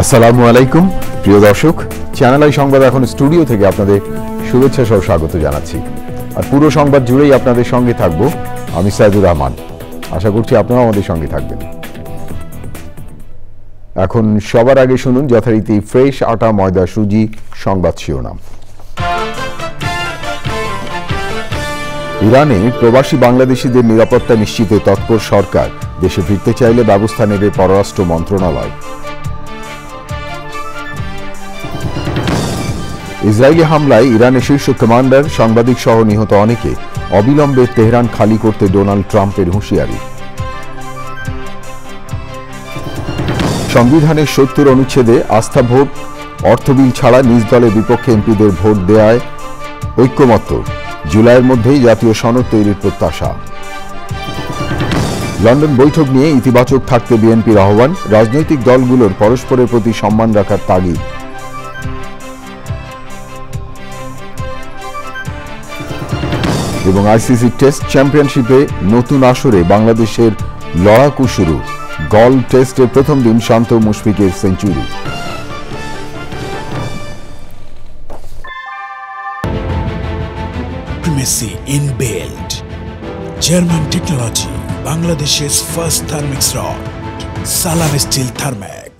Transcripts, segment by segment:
আসসালামু আলাইকুম প্রিয় দর্শক, চ্যানেল আই সংবাদ এখন স্টুডিও থেকে আপনাদের শুভেচ্ছা সহ স্বাগত জানাচ্ছি। আর পুরো সংবাদ জুড়েই আপনাদের সঙ্গে থাকব আমি সাইদুর রহমান। আশা করছি আপনারাও আমাদের সঙ্গে থাকবেন। এখন সবার আগে শুনুন যথারীতি ফ্রেশ আটা ময়দা সুজি সংবাদ শিরোনাম। ইরানে প্রবাসী বাংলাদেশিদের নিরাপত্তা নিশ্চিতে তৎপর সরকার, দেশে ফিরতে চাইলে ব্যবস্থা নেবে পররাষ্ট্র মন্ত্রণালয়। ইসরায়েলি হামলায় ইরানের শীর্ষ কমান্ডার, সাংবাদিক সহ নিহত অনেকে, অবিলম্বে তেহরান খালি করতে ডোনাল্ড ট্রাম্পের হুঁশিয়ারি। সংবিধানের ৭০ অনুচ্ছেদে আস্থা ভোট, অর্থ বিল ছাড়া নিজ দলের বিপক্ষে এমপিদের ভোট দেয়ায় ঐক্যমত্য, জুলাইয়ের মধ্যেই জাতীয় সনদ তৈরির প্রত্যাশা। লন্ডন বৈঠক নিয়ে ইতিবাচক থাকতে বিএনপির আহ্বান, রাজনৈতিক দলগুলোর পরস্পরের প্রতি সম্মান রাখার তাগিদ। এবং আইসিসি টেস্ট চ্যাম্পিয়নশিপে নতুন আসরে বাংলাদেশের লড়াকু শুরু, গলফ টেস্টের প্রথম দিন শান্ত মুশফিকের century. Primacy in build. German technology, Bangladesh's first Thermix rod, Salam Steel Thermax.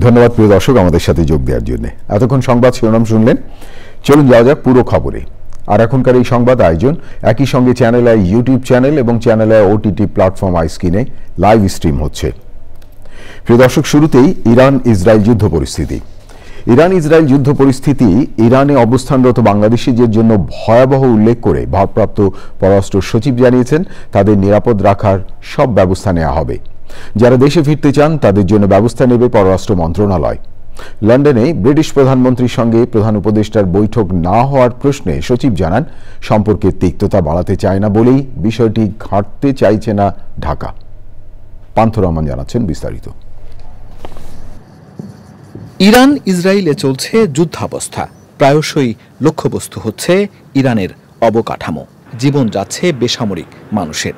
ধন্যবাদ প্রিয় দর্শক আমাদের সাথে যোগ দেওয়ার জন্য। এতক্ষণ সংবাদ শিরোনাম শুনলেন, চলুন যাওয়া যাক পুরো খবরে। আর এখনকার এই সংবাদ আয়োজন একই সঙ্গে চ্যানেল আই ইউটিউব চ্যানেল এবং চ্যানেল আই ওটিটি প্ল্যাটফর্ম আইস্ক্রিনে লাইভ স্ট্রিম হচ্ছে। প্রিয় দর্শক, শুরুতেই ইরান ইসরায়েল যুদ্ধ পরিস্থিতি। ইরান ইসরায়েল যুদ্ধ পরিস্থিতি ইরানে অবস্থানরত বাংলাদেশিদের জন্য ভয়াবহ উল্লেখ করে ভারপ্রাপ্ত পররাষ্ট্র সচিব জানিয়েছেন, তাদের নিরাপদ রাখার সব ব্যবস্থা নেওয়া হবে। যারা দেশে ফিরতে চান তাদের জন্য ব্যবস্থা নেবে পররাষ্ট্র মন্ত্রণালয়। লন্ডনে ব্রিটিশ প্রধানমন্ত্রীর সঙ্গে প্রধান উপদেষ্টার বৈঠক না হওয়ার প্রশ্নে সচিব জানান, সম্পর্কের তিক্ততা বাড়াতে চায় না বলেই বিষয়টি ঘাঁটতে চাইছে না ঢাকা। পান্থ রহমান জানাচ্ছেন বিস্তারিত। ইরান ইসরায়েলে চলছে যুদ্ধাবস্থা, প্রায়শই লক্ষ্যবস্তু হচ্ছে ইরানের অবকাঠামো, জীবন যাচ্ছে বেসামরিক মানুষের।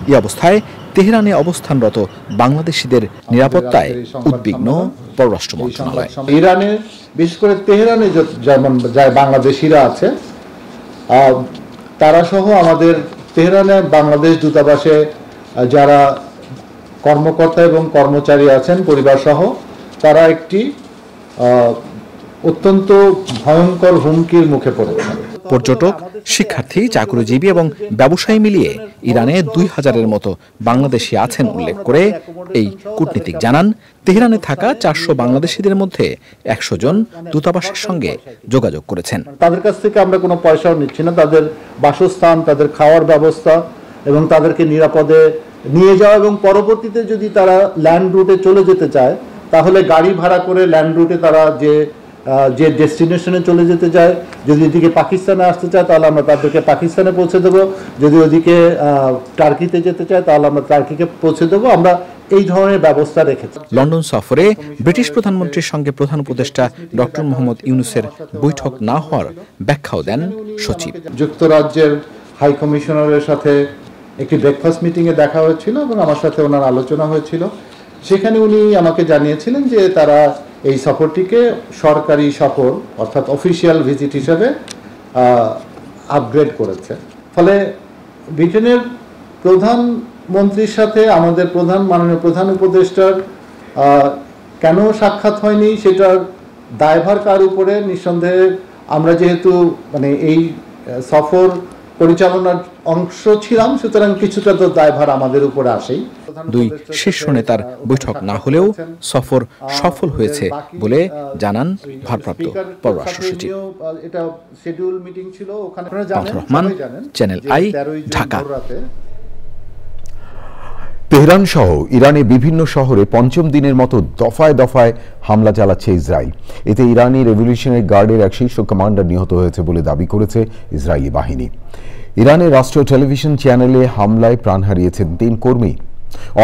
এই অবস্থায় তেহরানে অবস্থানরত বাংলাদেশিদের নিরাপত্তায় উদ্বিগ্ন পররাষ্ট্র মন্ত্রণালয়। ইরানে বিশেষ করে তেহরানে যেমন যায় বাংলাদেশিরা আছে, তারা সহ আমাদের তেহরানে বাংলাদেশ দূতাবাসে যারা কর্মকর্তা এবং কর্মচারী আছেন পরিবার সহ, তারা একটি অত্যন্ত ভয়ঙ্কর হুমকির মুখে পড়েছে। পর্যটক, শিক্ষার্থী, চাকরিজীবী এবং ব্যবসায়ী মিলিয়ে ইরানে ২০০০-এর মতো বাংলাদেশি আছেন উল্লেখ করে এই কূটনীতিক জানান, তেহরানে থাকা ৪০০ বাংলাদেশিদের মধ্যে ১০০ জন দূতাবাসের সঙ্গে যোগাযোগ করেছেন। তাদের কাছ থেকে আমরা কোনো পয়সাও নিচ্ছি না, তাদের বাসস্থান, তাদের খাওয়ার ব্যবস্থা এবং তাদেরকে নিরাপদে নিয়ে যাওয়া, এবং পরবর্তীতে যদি তারা ল্যান্ড রুটে চলে যেতে চায় তাহলে গাড়ি ভাড়া করে ল্যান্ড রুটে তারা যে ডেস্টিনেশনে চলে যেতে চায়, যদি এদিকে পাকিস্তানে আসতে চায় তাহলে আমরা তাদেরকে পাকিস্তানে পৌঁছে দেবো, যদি ওদিকে টার্কিতে যেতে চায় তাহলে আমরা টার্কিকে পৌঁছে দেবো। আমরা এই ধরনের ব্যবস্থা রেখেছি। লন্ডন সফরে ব্রিটিশ প্রধানমন্ত্রীর সঙ্গে প্রধান উপদেষ্টা ডক্টর মোহাম্মদ ইউনূসের বৈঠক না হওয়ার ব্যাখ্যাও দেন সচিব। যুক্তরাজ্যের হাই কমিশনারের সাথে একটি ব্রেকফাস্ট মিটিংয়ে দেখা হয়েছিল এবং আমার সাথে ওনার আলোচনা হয়েছিল। সেখানে উনি আমাকে জানিয়েছিলেন যে তারা এই সফরটিকে সরকারি সফর অর্থাৎ অফিসিয়াল ভিজিট হিসেবে আপগ্রেড করেছে। ফলে ব্রিটেনের প্রধানমন্ত্রীর সাথে আমাদের মাননীয় প্রধান উপদেষ্টার কেন সাক্ষাৎ হয়নি সেটার দায়ভার কার উপরে? নিঃসন্দেহে আমরা যেহেতু এই সফর পরিচালনার অংশ ছিলাম, সুতরাং কিছুটা তো দায়ভার আমাদের উপরে আসেই। দুই শীর্ষ নেতার বৈঠক না হলেও সফর সফল হয়েছে বলে জানান ভারপ্রাপ্ত পররাষ্ট্র সচিব। এটা শিডিউল মিটিং ছিল, ওখানে Panth Rahman, channel I, Dhaka. Tehran সহ ইরানে বিভিন্ন শহরে পঞ্চম দিনের মতো দফায় দফায় হামলা চালাচ্ছে ইসরায়েল। এতে ইরানি রেভলিউশনারি গার্ডের এক শীর্ষ কমান্ডার নিহত হয়েছে বলে দাবি করেছে ইসরায়েলি বাহিনী। ইরানের রাষ্ট্রীয় টেলিভিশন চ্যানেলে হামলায় প্রাণ হারিয়েছেন ৩ কর্মী।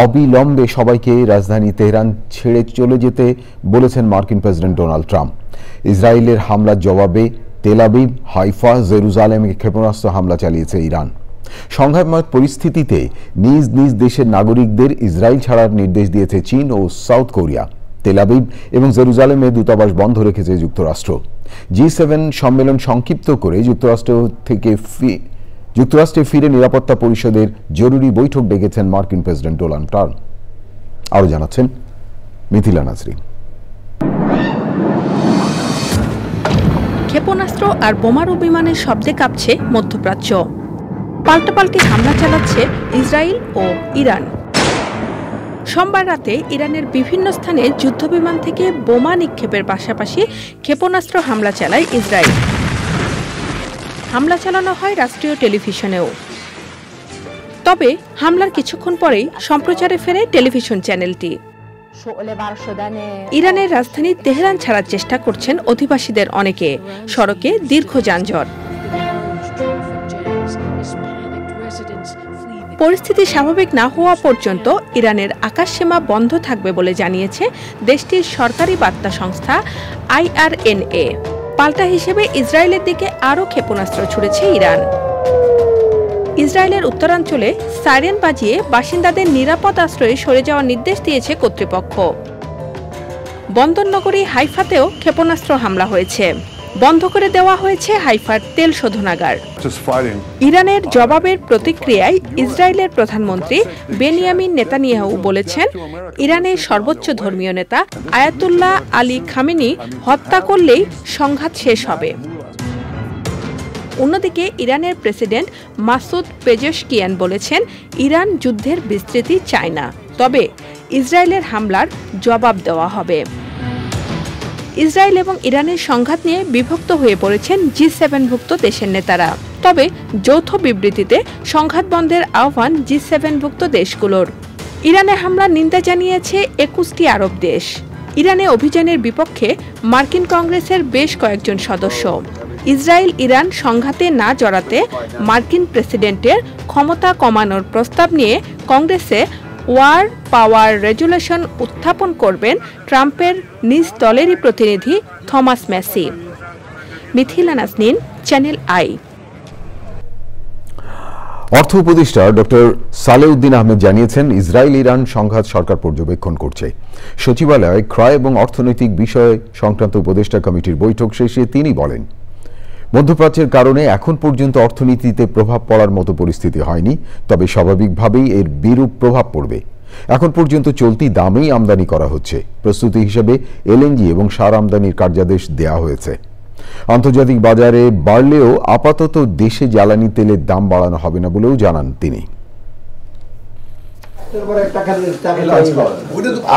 অবিলম্বে সবাইকে রাজধানী তেহরান ছেড়ে চলে যেতে বলেছেন মার্কিন প্রেসিডেন্ট ডোনাল্ড ট্রাম্প। ইসরায়েলের হামলার জবাবে তেল আবিব, হাইফা, জেরুজালেমে ক্ষেপণাস্ত্র হামলা চালিয়েছে ইরান। সংঘাতময় পরিস্থিতিতে নিজ নিজ দেশের নাগরিকদের ইসরায়েল ছাড়ার নির্দেশ দিয়েছে চীন ও সাউথ কোরিয়া। তেল আবিব এবং জেরুজালেমে দূতাবাস বন্ধ রেখেছে যুক্তরাষ্ট্র। G7 সম্মেলন সংক্ষিপ্ত করে যুক্তরাষ্ট্রে ফিরে নিরাপত্তা পরিষদের জরুরি বৈঠক ডেকেছেন মার্কিন প্রেসিডেন্ট ডোনাল্ড ট্রাম্প। আরও জানাচ্ছেন মিথিলা নাজরীন। ক্ষেপণাস্ত্র আর বোমারু বিমানের শব্দে কাঁপছে মধ্যপ্রাচ্য। পাল্টাপাল্টি হামলা চালাচ্ছে ইসরায়েল ও ইরান। সোমবার রাতে ইরানের বিভিন্ন স্থানে যুদ্ধবিমান থেকে বোমা নিক্ষেপের পাশাপাশি ক্ষেপণাস্ত্র হামলা চালায় ইসরায়েল। হামলা চালানো হয় রাষ্ট্রীয় টেলিভিশনেও। তবে হামলার কিছুক্ষণ পরেই সম্প্রচারে ফেরে টেলিভিশন চ্যানেলটি। ইরানের রাজধানী তেহরান ছাড়ার চেষ্টা করছেন অধিবাসীদের অনেকে। সড়কে দীর্ঘ যানজট। পরিস্থিতি স্বাভাবিক না হওয়া পর্যন্ত ইরানের আকাশসীমা বন্ধ থাকবে বলে জানিয়েছে দেশটির সরকারি বার্তা সংস্থা IRNA। পাল্টা হিসেবে ইসরায়েলের দিকে আরও ক্ষেপণাস্ত্র ছুড়েছে ইরান। ইসরায়েলের উত্তরাঞ্চলে সাইরেন বাজিয়ে বাসিন্দাদের নিরাপদ আশ্রয়ে সরে যাওয়ার নির্দেশ দিয়েছে কর্তৃপক্ষ। বন্দরনগরী হাইফাতেও ক্ষেপণাস্ত্র হামলা হয়েছে। বন্ধ করে দেওয়া হয়েছে হাইফার তেল শোধনাগার। ইরানের জবাবের প্রতিক্রিয়ায় ইসরায়েলের প্রধানমন্ত্রী বেনিয়ামিন নেতানিয়াহু বলেছেন, ইরানের সর্বোচ্চ ধর্মীয় নেতা আয়াতুল্লাহ আলী খামেনি হত্যা করলেই সংঘাত শেষ হবে। অন্যদিকে ইরানের প্রেসিডেন্ট মাসুদ পেজেশকিয়ান বলেছেন, ইরান যুদ্ধের বিস্তৃতি চায় না, তবে ইসরায়েলের হামলার জবাব দেওয়া হবে। ইসরায়েল এবং ইরানের সংঘাত নিয়ে বিভক্ত হয়ে পড়েছেন G7ভুক্ত দেশের নেতারা। তবে যৌথ বিবৃতিতে সংঘাত বন্ধের আহ্বান G7ভুক্ত দেশগুলোর। ইরানে হামলার নিন্দা জানিয়েছে 21টি আরব দেশ। ইরানে অভিযানের বিপক্ষে মার্কিন কংগ্রেসের বেশ কয়েকজন সদস্য। ইসরায়েল ইরান সংঘাতে না জড়াতে মার্কিন প্রেসিডেন্টের ক্ষমতা কমানোর প্রস্তাব নিয়ে কংগ্রেসে ওয়ার পাওয়ার রেজুলেশন উত্থাপন করবেন ট্রাম্পের নিজ দলেরই প্রতিনিধি Thomas Massie. Mithila Naznin, Channel i. অর্থ উপদেষ্টা ডক্টর সালেউদ্দিন আহমেদ জানিয়েছেন, ইসরায়েল ইরান সংঘাত সরকার পর্যবেক্ষণ করছে। সচিবালয়ে ক্রয় এবং অর্থনৈতিক বিষয় সংক্রান্ত উপদেষ্টা কমিটির বৈঠক শেষে তিনি বলেন, মধ্যপ্রাচ্যের কারণে এখন পর্যন্ত অর্থনীতিতে প্রভাব পড়ার মতো পরিস্থিতি হয়নি, তবে স্বাভাবিকভাবেই এর বিরূপ প্রভাব পড়বে। এখন পর্যন্ত চলতি দামেই আমদানি করা হচ্ছে। প্রস্তুতি হিসেবে LNG এবং সার আমদানির কার্যাদেশ দেয়া হয়েছে। আন্তর্জাতিক বাজারে বাড়লেও আপাতত দেশে জ্বালানি তেলের দাম বাড়ানো হবে না বলেও জানান তিনি।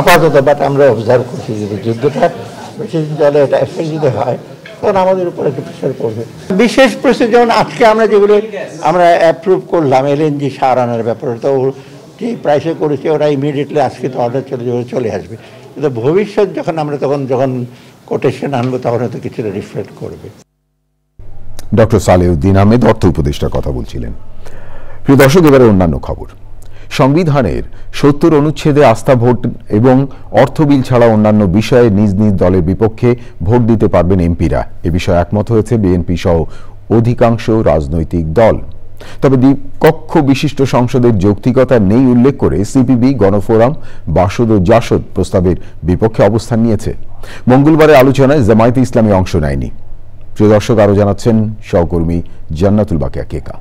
আপাতত বাট আমরা অবজার্ভ করছি যদি যুদ্ধটা বেশি দিন চলে, এটা এফেক্ট যদি হয় তখন আমাদের উপর একটু প্রেশার পড়বে। বিশেষ প্রশ্ন যেমন আজকে আমরা যেগুলো আমরা অ্যাপ্রুভ করলাম LNG সার আনার ব্যাপারে, তো যে প্রাইসে করেছি ওরা ইমিডিয়েটলি আজকে তো অর্ডার চলে আসবে। কিন্তু ভবিষ্যৎ যখন আমরা যখন কোটেশন আনবো তখন হয়তো কিছুটা রিফ্লেক্ট করবে। ডক্টর সালেউদ্দিন আহমেদ অর্থ উপদেষ্টা কথা বলছিলেন। প্রিয় দর্শক, এবারে অন্যান্য খবর। সংবিধানের 70 অনুচ্ছেদে আস্থা ভোট এবং অর্থ বিল ছাড়া অন্যান্য বিষয়ে নিজ নিজ দলের বিপক্ষে ভোট দিতে পারবেন এমপিরা। এ বিষয়ে একমত হয়েছে বিএনপি সহ অধিকাংশ রাজনৈতিক দল। তবে দ্বিকক্ষ বিশিষ্ট সংসদের যৌক্তিকতা নেই উল্লেখ করে সিপিবি, গণফোরাম, বাসদ ও জাসদ প্রস্তাবের বিপক্ষে অবস্থান নিয়েছে। মঙ্গলবারের আলোচনায় জামায়াতে ইসলামী অংশ নেয়নি। প্রিয় দর্শক, আরও জানাচ্ছেন সহকর্মী জান্নাতুল বাকিয়া কেকা।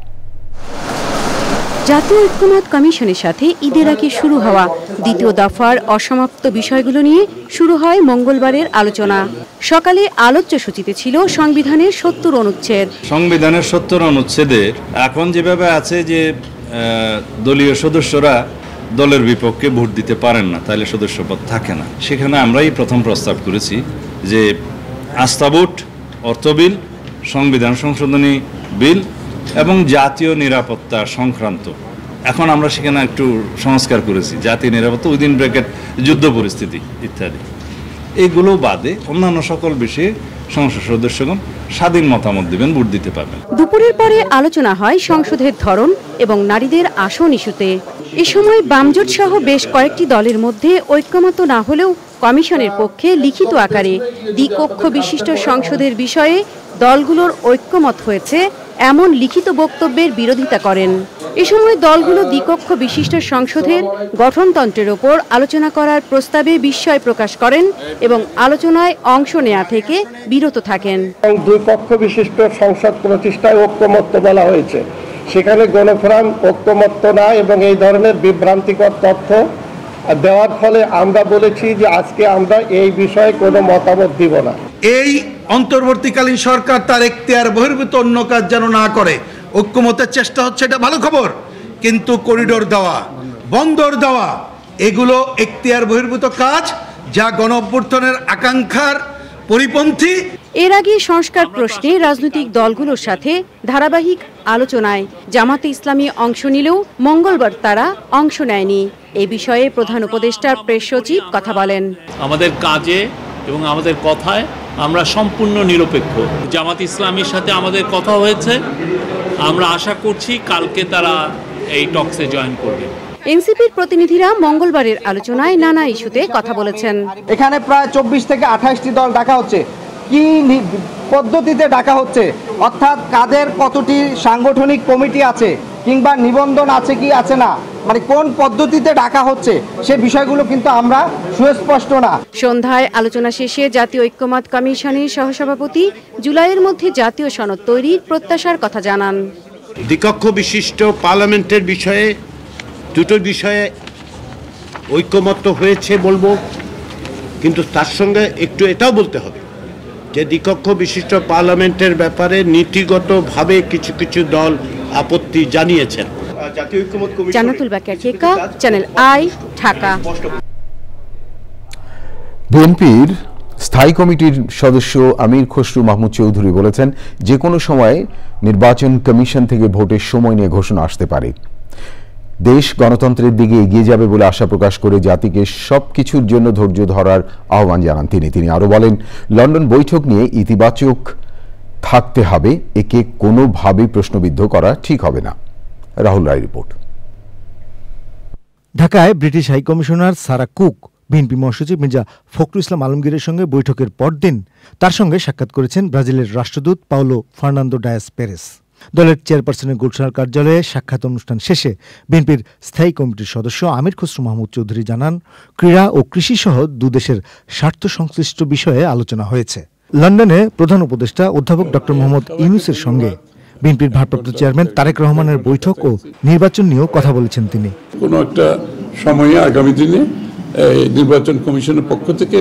জাতীয় ঐক্যমত কমিশনের সাথে ঈদের আগে শুরু হওয়া দ্বিতীয় দফার অসমাপ্ত বিষয়গুলো নিয়ে শুরু হয় মঙ্গলবারের আলোচনা। সকালে আলোচ্য সূচিতে ছিল সংবিধানের 70 অনুচ্ছেদ। সংবিধানের 70 অনুচ্ছেদের এখন যেভাবে আছে যে দলীয় সদস্যরা দলের বিপক্ষে ভোট দিতে পারেন না, তাহলে সদস্যপদ থাকে না। সেখানে আমরাই প্রথম প্রস্তাব করেছি যে আস্থা ভোট, অর্থ বিল, সংবিধান সংশোধনী বিল এবং জাতীয় নিরাপত্তা সংক্রান্ত। এখন আমরা সেখানে একটু সংস্কার করেছি, জাতীয় নিরাপত্তা উইদিন ব্র্যাকেট যুদ্ধ পরিস্থিতি ইত্যাদি। এগুলো বাদে অন্যান্য সকল বিষয়ে সংসদ সদস্যগণ স্বাধীন মতামত দিবেন, ভোট দিতে পারবেন। দুপুরের পরে আলোচনা হয় সংসদের ধরন এবং নারীদের আসন ইস্যুতে। এ সময় বামজোট সহ বেশ কয়েকটি দলের মধ্যে ঐক্যমত না হলেও কমিশনের পক্ষে লিখিত আকারে দ্বিকক্ষ বিশিষ্ট সংসদের বিষয়ে দলগুলোর ঐক্যমত হয়েছে এমন লিখিত বক্তব্যের বিরোধিতা করেন। এ সময় দলগুলো দ্বিকক্ষ বিশিষ্ট সংসদের গঠনতন্ত্রের ওপর আলোচনা করার প্রস্তাবে বিস্ময় প্রকাশ করেন এবং আলোচনায় অংশ নেওয়া থেকে বিরত থাকেন। দুই কক্ষ বিশিষ্ট সংসদ প্রতিষ্ঠায় ঐক্যমত্য বলা হয়েছে, সেখানে গণফোরাম ঐক্যমত্য না এবং এই ধরনের বিভ্রান্তিকর তথ্য দেওয়ার ফলে আমরা বলেছি যে আজকে আমরা এই বিষয়ে কোনো মতামত দিব না। এই অন্তর্বর্তীকালীন সরকার তার এখতিয়ার বহির্ভূত অন্য কাজ যেন না করে। ঐক্যমতের চেষ্টা হচ্ছে, এটা ভালো খবর, কিন্তু করিডোর দেওয়া, বন্দর দেওয়া, এগুলো এখতিয়ার বহির্ভূত কাজ যা গণঅভ্যুত্থানের আকাঙ্ক্ষার পরিপন্থী। এর আগে সংস্কার প্রশ্নে রাজনৈতিক দলগুলোর সাথে ধারাবাহিক আলোচনায় জামাতে ইসলামী অংশ নিলেও মঙ্গলবার তারা অংশ নেয়নি। এ বিষয়ে প্রধান উপদেষ্টার প্রেস সচিব কথা বলেন, আমাদের কাজে এবং আমাদের কথায় আমরা সম্পূর্ণ নিরপেক্ষ। জামাত ইসলামীর সাথে আমাদের কথা হয়েছে, আমরা আশা করছি কালকে তারা এই টক্সে জয়েন করবে। এনসিপির প্রতিনিধিরা মঙ্গলবারের আলোচনায় নানা ইস্যুতে কথা বলেছেন। এখানে প্রায় 24 থেকে 28টি দল ডাকা হচ্ছে, কি পদ্ধতিতে ডাকা হচ্ছে, অর্থাৎ কাদের কতটি সাংগঠনিক কমিটি আছে কিংবা নিবন্ধন আছে কি আছে না, মানে কোন পদ্ধতিতে ডাকা হচ্ছে সে বিষয়গুলো কিন্তু আমরা সুস্পষ্ট না। সন্ধ্যায় আলোচনা শেষে জাতীয় ঐক্যমত কমিশনের সহসভাপতি জুলাইয়ের মধ্যে জাতীয় সনদ তৈরির প্রত্যাশার কথা জানান। দ্বিকক্ষ বিশিষ্ট পার্লামেন্টের বিষয়ে দুটো বিষয়ে ঐক্যমত্য হয়েছে বলবো, কিন্তু তার সঙ্গে একটু এটাও বলতে হবে যে দ্বিকক্ষ বিশিষ্ট পার্লামেন্টের ব্যাপারে নীতিগতভাবে কিছু কিছু দল আপত্তি জানিয়েছেন। জান্নাতুল বাকিয়া কেকা, চ্যানেল আই, ঢাকা। বিএনপির স্থায়ী কমিটির সদস্য আমির খসরু মাহমুদ চৌধুরী বলেছেন, যে কোনো সময় নির্বাচন কমিশন থেকে ভোটের সময় নিয়ে ঘোষণা আসতে পারে। দেশ গণতন্ত্রের দিকে এগিয়ে যাবে বলে আশা প্রকাশ করে জাতিকে সবকিছুর জন্য ধৈর্য ধরার আহ্বান জানান তিনি আরো বলেন, লন্ডন বৈঠক নিয়ে ইতিবাচক থাকতে হবে, একে কোনোভাবে প্রশ্নবিদ্ধ করা ঠিক হবে না। রাহুল রায় রিপোর্ট। ঢাকায় ব্রিটিশ হাইকমিশনার সারা কুক বিএনপি মহাসচিব মির্জা ফখরুল ইসলাম আলমগীরের সঙ্গে বৈঠকের পরদিন তার সঙ্গে সাক্ষাৎ করেছেন ব্রাজিলের রাষ্ট্রদূত পাওলো ফার্নান্দো ডায়াস পেরেস। দলের চেয়ারপারসনের গুলশানের কার্যালয়ে সাক্ষাৎ অনুষ্ঠান শেষে বিএনপির স্থায়ী কমিটির সদস্য আমির খসরু মাহমুদ চৌধুরী জানান, ক্রীড়া ও কৃষি সহ দুদেশের স্বার্থ সংশ্লিষ্ট বিষয়ে আলোচনা হয়েছে। লন্ডনে প্রধান উপদেষ্টা অধ্যাপক ডক্টর মোহাম্মদ ইউনূসের সঙ্গে বিএনপির ভারপ্রাপ্ত চেয়ারম্যান তারেক রহমানের বৈঠক ও নির্বাচন নিয়েও কথা বলেছেন তিনি। কোনো একটা সময়ে আগামী দিনে নির্বাচন কমিশনের পক্ষ থেকে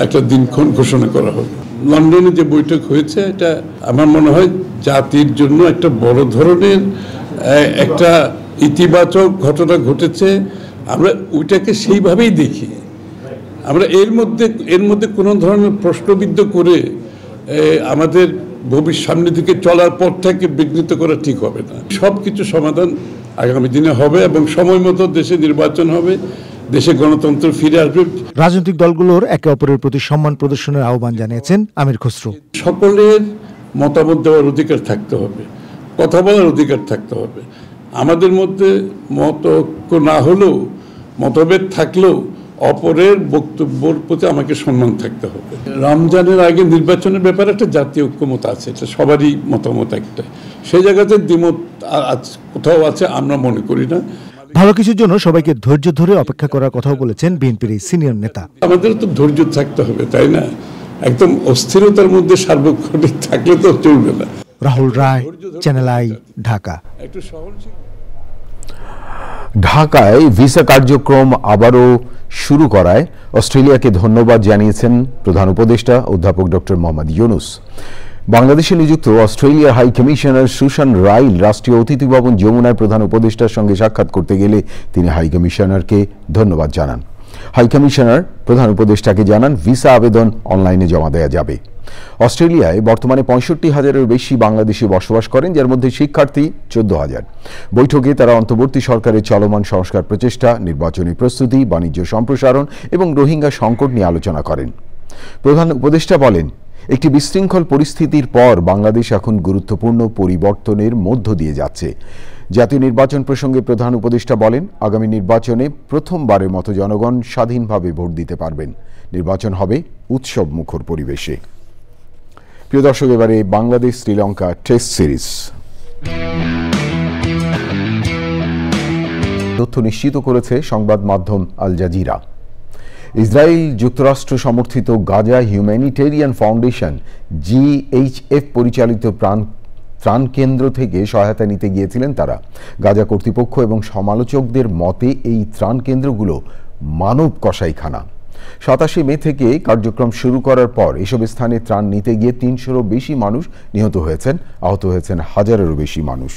একটা দিনক্ষণ ঘোষণা করা হবে। লন্ডনে যে বৈঠক হয়েছে এটা আমার মনে হয় জাতির জন্য একটা বড় ধরনের একটা ইতিবাচক ঘটনা ঘটেছে। আমরা ওইটাকে সেইভাবেই দেখি। আমরা এর মধ্যে কোনো ধরনের প্রশ্নবিদ্ধ করে আমাদের ভবিষ্যৎ সামনের দিকে চলার পথটাকে বিঘ্নিত করা ঠিক হবে না। সব কিছু সমাধান আগামী দিনে হবে এবং সময় মতো দেশে নির্বাচন হবে, দেশে গণতন্ত্র ফিরে আসবে। রাজনৈতিক দলগুলোর একে অপরের প্রতি সম্মান প্রদর্শনের আহ্বান জানিয়েছেন আমির খসরু। সকলের মতামত দেওয়ার অধিকার থাকতে হবে, কথা বলার অধিকার থাকতে হবে। আমাদের মধ্যে মতৈক্য না হলেও, মতভেদ থাকলেও অপরের বক্তব্যের প্রতি আমাকে সম্মান থাকতে হবে। রমজানের আগে নির্বাচনের ব্যাপারে একটা জাতীয় ঐক্যমত আছে, এটা সবারই মতামত একটা। সেই জায়গাতে দ্বিমত কোথাও আছে আমরা মনে করি না। ভালো কিছুর জন্য সবাইকে ধৈর্য ধরে অপেক্ষা করার কথাও বলেছেন বিএনপির এই সিনিয়র নেতা। আমাদের তো ধৈর্য থাকতে হবে, তাই না? একদম অস্থিরতার মধ্যে সার্বক্ষণিক থাকলে তো চলবে না। রাহুল রায়, চ্যানেল আই, ঢাকা। ঢাকায় ভিসা কার্যক্রম আবারও শুরু করায় অস্ট্রেলিয়াকে ধন্যবাদ জানিয়েছেন প্রধান উপদেষ্টা অধ্যাপক ডক্টর মোহাম্মদ ইউনূস। বাংলাদেশে নিযুক্ত অস্ট্রেলিয়ার হাই কমিশনার সুশান রাইল রাষ্ট্রীয় অতিথি ভবন যমুনায় প্রধান উপদেষ্টার সঙ্গে সাক্ষাৎ করতে গেলে তিনি হাই কমিশনারকে ধন্যবাদ জানান। হাই কমিশনার প্রধান উপদেষ্টাকে জানান, ভিসা আবেদন অনলাইনে জমা দেওয়া যাবে। অস্ট্রেলিয়ায় বর্তমানে 65,000-এর বেশি বাংলাদেশি বসবাস করেন, যার মধ্যে শিক্ষার্থী 14,000। বৈঠকে তারা অন্তর্বর্তী সরকারের চলমান সংস্কার প্রচেষ্টা, নির্বাচনী প্রস্তুতি, বাণিজ্য সম্প্রসারণ এবং রোহিঙ্গা সংকট নিয়ে আলোচনা করেন। প্রধান উপদেষ্টা বলেন, একটি বিশৃঙ্খল পরিস্থিতির পর বাংলাদেশ এখন গুরুত্বপূর্ণ পরিবর্তনের মধ্য দিয়ে যাচ্ছে। জাতীয় নির্বাচন প্রসঙ্গে প্রধান উপদেষ্টা বলেন, আগামী নির্বাচনে প্রথমবারের মতো জনগণ স্বাধীনভাবে ভোট দিতে পারবেন। নির্বাচন হবে উৎসব মুখর পরিবেশে। প্রিয় দর্শক, এবারে বাংলাদেশ শ্রীলঙ্কা টেস্ট সিরিজ। তথ্য নিশ্চিত করেছে সংবাদ মাধ্যম আল জাজিরা। ইসরায়েল যুক্তরাষ্ট্র সমর্থিত গাজা হিউম্যানিটেরিয়ান ফাউন্ডেশন GHF পরিচালিত ত্রাণ কেন্দ্র থেকে সহায়তা নিতে গিয়েছিলেন তারা। গাজা কর্তৃপক্ষ এবং সমালোচকদের মতে এই ত্রাণ কেন্দ্রগুলো মানব কসাইখানা। 27 মে থেকে কার্যক্রম শুরু করার পর এসব স্থানে ত্রাণ নিতে গিয়ে 300-রও বেশি মানুষ নিহত হয়েছেন, আহত হয়েছেন হাজারেরও বেশি মানুষ।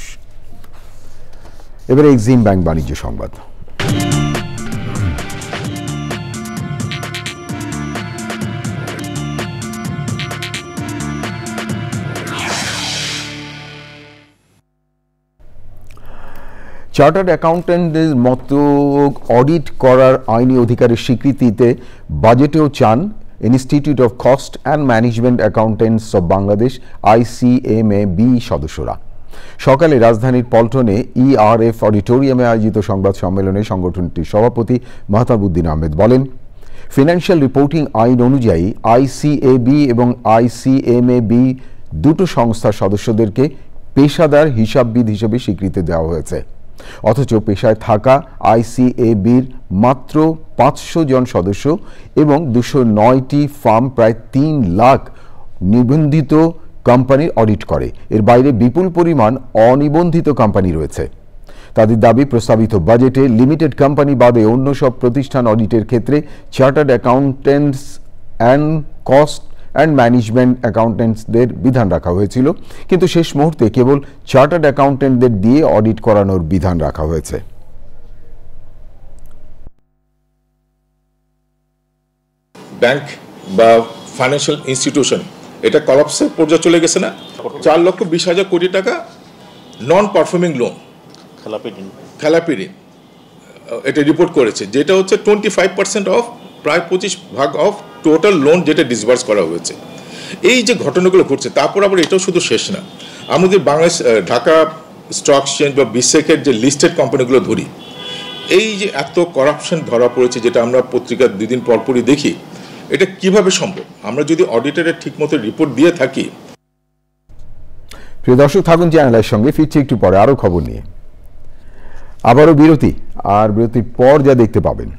এবারে এক্সিম ব্যাংক বাণিজ্য সংবাদ। চার্টার্ড অ্যাকাউন্ট্যান্টদের মতো অডিট করার আইনি অধিকারের স্বীকৃতিতে বাজেটেও চান institute of cost and management accountants of Bangladesh ICMAB সদস্যরা। সকালে রাজধানীর পল্টনে ERF অডিটোরিয়ামে আয়োজিত সংবাদ সম্মেলনে সংগঠনটির সভাপতি মাহতাবউদ্দিন আহমেদ বলেন, ফিনান্সিয়াল রিপোর্টিং আইন অনুযায়ী ICAB এবং ICMAB দুটো সংস্থার সদস্যদেরকে পেশাদার হিসাববিদ হিসেবে স্বীকৃতি দেওয়া হয়েছে। অথচ পেশায় থাকা ICAB-র মাত্র 500 জন সদস্য এবং 209টি ফার্ম প্রায় 3 লাখ নিবন্ধিত কোম্পানির অডিট করে। এর বাইরে বিপুল পরিমাণ অনিবন্ধিত কোম্পানি রয়েছে। তাদের দাবি, প্রস্তাবিত বাজেটে লিমিটেড কোম্পানি বাদে অন্য সব প্রতিষ্ঠান অডিটের ক্ষেত্রে chartered accountants and cost and management অ্যাকাউন্ট্যান্টসদের বিধান রাখা হয়েছিল, কিন্তু শেষ মুহূর্তে কেবল চার্টার্ড অ্যাকাউন্ট্যান্টদের দিয়ে অডিট করানোর বিধান রাখা হয়েছে। ব্যাংক বা ফাইন্যান্সিয়াল ইনস্টিটিউশন এটা কলাপসের পর্যায়ে চলে গেছে না? 4,20,000 কোটি টাকা নন পারফর্মিং লোন, খেলাপি ঋণ, এটা রিপোর্ট করেছে, যেটা হচ্ছে 25% অফ প্রায় 25% অফ টোটাল লোন যেটা ডিসবার্স করা হয়েছে। এই যে ঘটনাগুলো ঘটছে, তারপর আবার এটাও শুধু শেষ না। আমাদের বাংলাদেশ ঢাকা স্টক এক্সচেঞ্জ বা বিসেকের যে লিস্টেড কোম্পানিগুলো ধরি, এই যে এত করাপশন ধরা পড়েছে, যেটা আমরা পত্রিকার 2 দিন পরপরই দেখি, এটা কিভাবে সম্ভব? আমরা যদি অডিটরের ঠিক মতো রিপোর্ট দিয়ে থাকি। প্রিয় দর্শক, থাকুন চ্যানেলের সঙ্গে, ফিরছি একটু পরে আরো খবর নিয়ে। আবারও বিরতি, আর বিরতির পর যা দেখতে পাবেন।